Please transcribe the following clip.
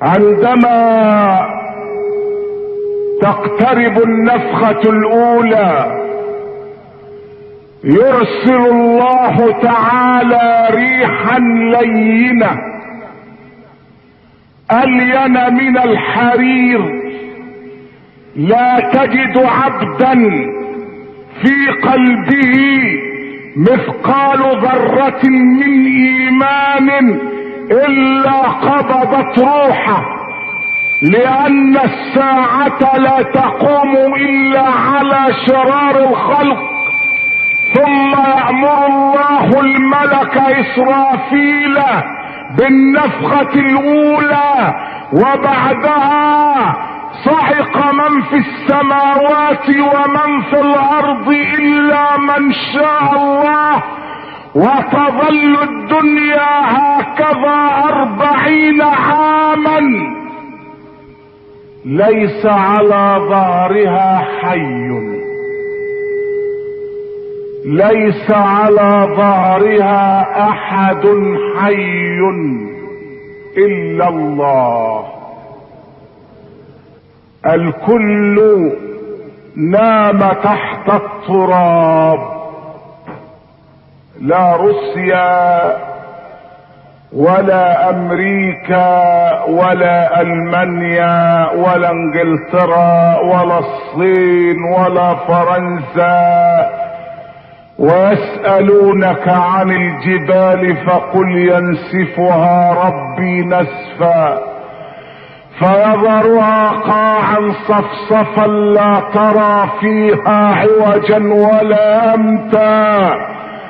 عندما تقترب النفخة الاولى يرسل الله تعالى ريحا لينة الين من الحرير، لا تجد عبدا في قلبه مثقال ذرة من ايمان الا قبضت روحه، لان الساعة لا تقوم الا على شرار الخلق. ثم يأمر الله الملك اسرافيل بالنفخة الاولى، وبعدها صعق من في السماوات ومن في الارض الا من شاء الله، وتظل الدنيا هكذا 40 عاما ليس على ظهرها حي، ليس على ظهرها احد حي الا الله. الكل نام تحت التراب، لا روسيا ولا امريكا ولا المانيا ولا انجلترا ولا الصين ولا فرنسا. ويسألونك عن الجبال فقل ينسفها ربي نسفا فيذرها قاعا صفصفا لا ترى فيها عوجا ولا امتا